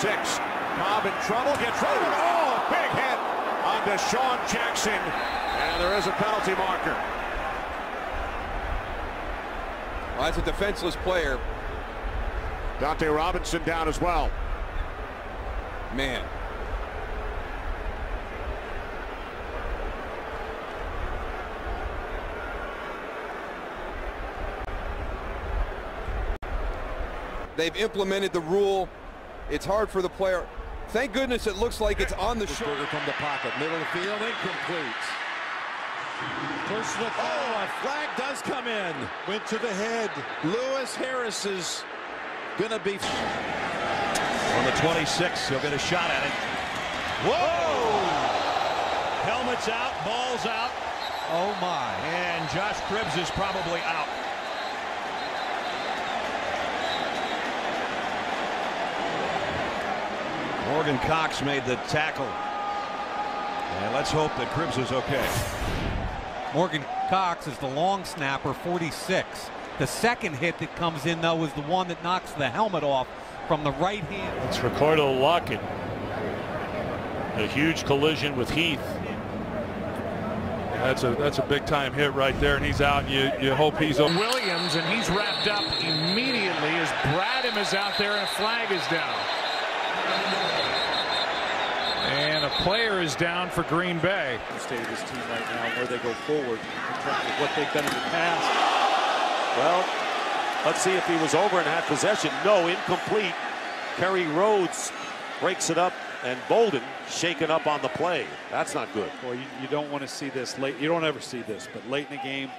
6. Cobb in trouble, gets rid of it. Oh, big hit on Deshaun Jackson. And there is a penalty marker. Well, that's a defenseless player. Dante Robinson down as well. Man. They've implemented the rule. It's hard for the player. Thank goodness it looks like it's on the shoulder. From the pocket, middle of the field, incomplete. Personal foul. Oh, a flag does come in. Went to the head. Lewis Harris is gonna be on the 26. He'll get a shot at it. Whoa! Helmet's out, ball's out. Oh my! And Josh Cribbs is probably out. Morgan Cox made the tackle. And let's hope that Cribbs is okay. Morgan Cox is the long snapper, 46. The second hit that comes in, though, is the one that knocks the helmet off from the right hand. It's Ricardo Lockett. A huge collision with Heath. That's a big time hit right there, and he's out. You hope he's over. Williams, and he's wrapped up immediately as Bradham is out there and a flag is down. And a player is down for Green Bay. The state of this team right now, where they go forward in terms of what they've done in the past. Well, let's see if he was over and had possession. No, incomplete. Kerry Rhodes breaks it up, and Bolden shaken up on the play. That's not good. Well, you don't want to see this late. You don't ever see this, but late in the game,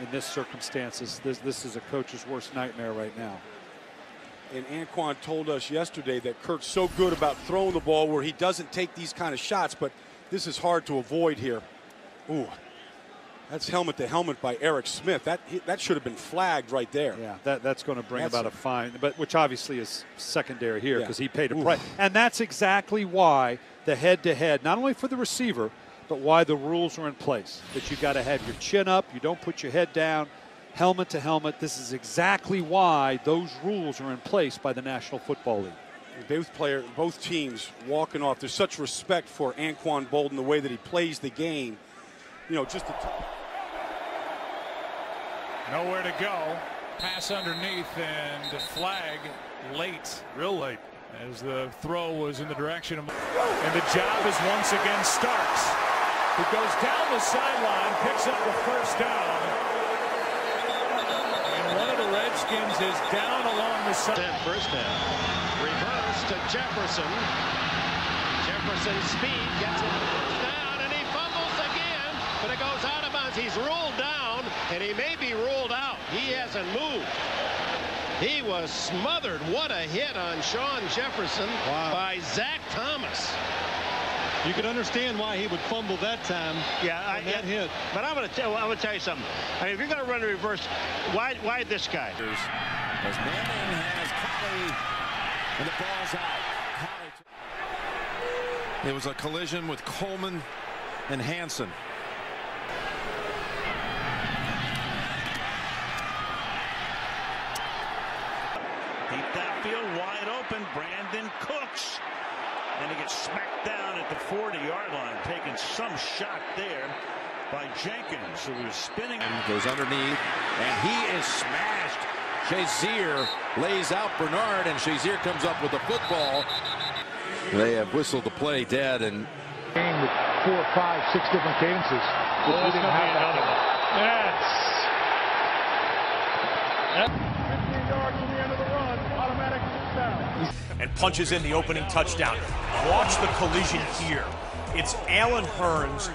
in this circumstances, this is a coach's worst nightmare right now. And Anquan told us yesterday that Kirk's so good about throwing the ball where he doesn't take these kind of shots, but this is hard to avoid here. Ooh, that's helmet to helmet by Eric Smith. That should have been flagged right there. Yeah, that's going to bring about a fine, but which obviously is secondary here because he paid a price. And that's exactly why the head-to-head, not only for the receiver, but why the rules are in place. That you got to have your chin up, you don't put your head down. Helmet to helmet. This is exactly why those rules are in place by the National Football League. Both teams walking off. There's such respect for Anquan Bolden, the way that he plays the game. You know, just nowhere to go. Pass underneath and the flag late. Real late. As the throw was in the direction of. And the job is once again Starks, who goes down the sideline, picks up the first down. Redskins is down along the side. First down. Reverse to Jefferson. Jefferson's speed gets him down, and he fumbles again, but it goes out of bounds. He's ruled down, and he may be ruled out. He hasn't moved. He was smothered. What a hit on Sean Jefferson by Zach Thomas. You can understand why he would fumble that time. Yeah, that hit. But I'm going to tell you something. I mean, if you're going to run a reverse, why this guy? As Manning has Colley, and the ball's out. It was a collision with Coleman and Hansen. Deep downfield, wide open. Brandon Cooks. And he gets smacked down at the 40-yard line, taking some shot there by Jenkins, who was spinning. And goes underneath, and he is smashed. Shazier lays out Bernard, and Shazier comes up with the football. They have whistled the play dead, and with 4, 5, 6 different cadences. That's going to be another one. That's 15 yards from the end of the run, automatic down. And punches in the opening touchdown. Watch the collision here. It's Alan Hearns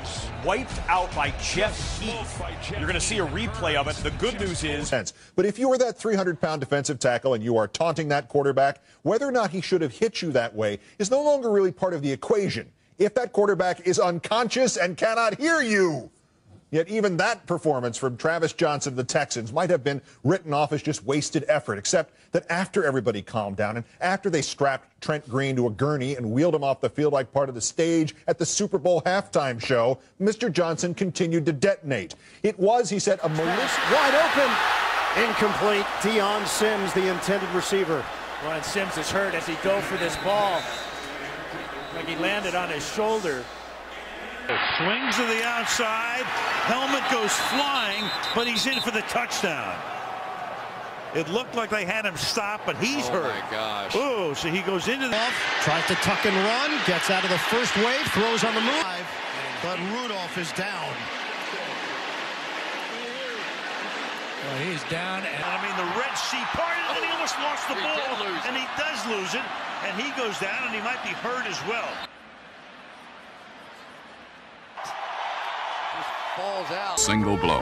wiped out by Jeff Heath. You're going to see a replay of it. The good news is... But if you are that 300-pound defensive tackle and you are taunting that quarterback, whether or not he should have hit you that way is no longer really part of the equation if that quarterback is unconscious and cannot hear you. Yet even that performance from Travis Johnson of the Texans might have been written off as just wasted effort, except that after everybody calmed down and after they strapped Trent Green to a gurney and wheeled him off the field like part of the stage at the Super Bowl halftime show, Mr. Johnson continued to detonate. It was, he said, a malicious... Wide open. Incomplete. Deion Sims, the intended receiver. Ron Sims is hurt as he go for this ball. Like he landed on his shoulder. Swings to the outside. Helmet goes flying, but he's in for the touchdown. It looked like they had him stop, but he's hurt. Oh, my gosh. Oh, so he goes into the... Tries to tuck and run, gets out of the first wave, throws on the move, but Rudolph is down. Well, he's down. And I mean, the Red Sea parted, and he almost lost the ball, and he does lose it, and he goes down, and he might be hurt as well. Just falls out. Single blow.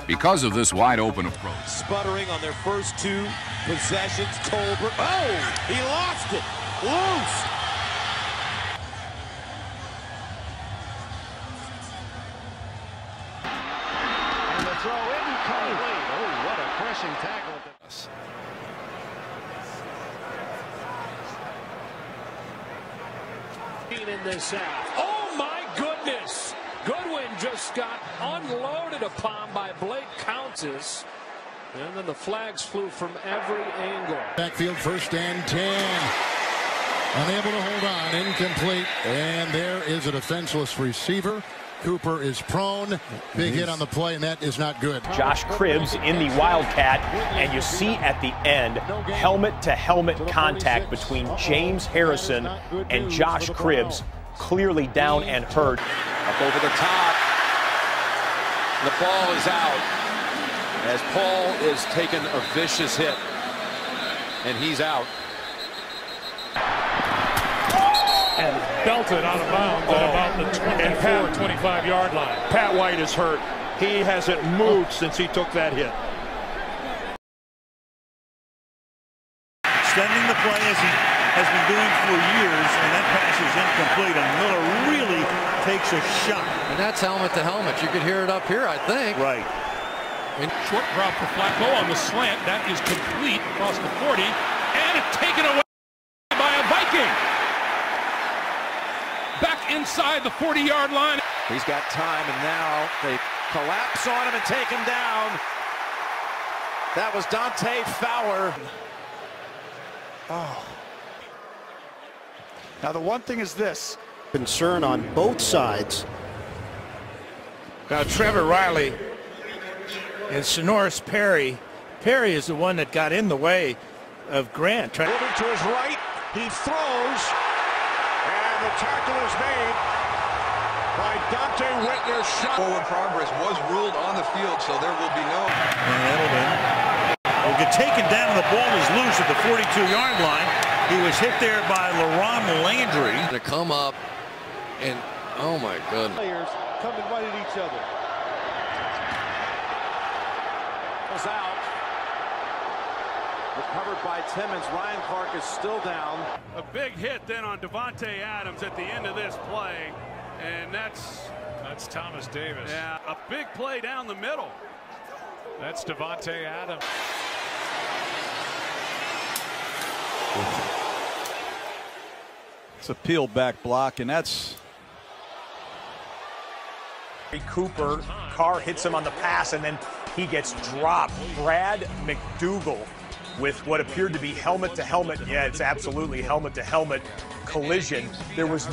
Because of this wide-open approach. Sputtering on their first two possessions. Tolbert. Oh, he lost it. Loose. And the throw incomplete. Oh, what a crushing tackle. In this half. Oh, my goodness. Goodwin just got unloaded upon by Blake Countess. And then the flags flew from every angle. Backfield 1st and 10. Unable to hold on. Incomplete. And there is a defenseless receiver. Cooper is prone. Big hit on the play, and that is not good. Josh Cribbs in the Wildcat, and you see at the end helmet-to-helmet contact between James Harrison and Josh Cribbs, clearly down and hurt. Up over the top. The ball is out as Paul is taking a vicious hit, and he's out. And belted out of bounds at about the 24-25-yard line. Pat White is hurt. He hasn't moved since he took that hit. Extending the play as he has been doing for years, and that pass is incomplete, and Miller really takes a shot. And that's helmet to helmet. You could hear it up here, I think. Right. And short drop for Flacco on the slant. That is complete across the 40, and it's taken away by a Viking. Back inside the 40-yard line. He's got time, and now they collapse on him and take him down. That was Dante Fowler. Oh. Now the one thing is this. Concern on both sides. Now Trevor Riley and Sonoris Perry. Perry is the one that got in the way of Grant. Moving to his right, he throws, and the tackle is made by Dante Whitner. Forward progress was ruled on the field, so there will be no. And Edelman will get taken down. The ball is loose at the 42-yard line. He was hit there by LaRon Landry. To come up and, oh my goodness. Players coming right at each other. Goes out. Recovered by Timmons. Ryan Clark is still down. A big hit then on Devontae Adams at the end of this play. And that's Thomas Davis. Yeah, a big play down the middle. That's Devontae Adams. It's a peeled back block, and that's Cooper. Carr hits him on the pass, and then he gets dropped. Brad McDougal with what appeared to be helmet-to-helmet. Yeah, it's absolutely helmet-to-helmet collision. There was a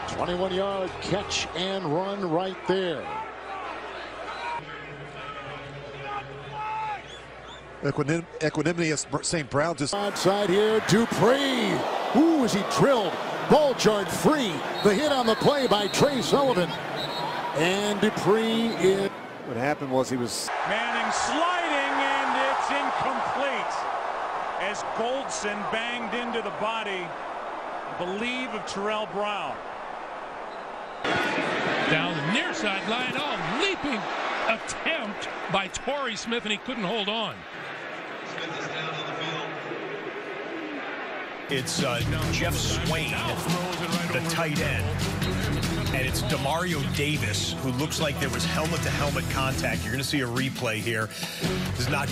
21-yard catch and run right there. Equanimity of St. Brown just outside here. Dupree. Ooh, is he drilled? Ball chart free. The hit on the play by Trey Sullivan. And Dupree is. What happened was he was Manning sliding, and it's incomplete as Goldson banged into the body, I believe, of Terrell Brown. Down the near sideline. Oh, leaping attempt by Torrey Smith, and he couldn't hold on. It's Jeff Swain, the tight end. And it's Demario Davis, who looks like there was helmet-to-helmet contact. You're going to see a replay here. This is not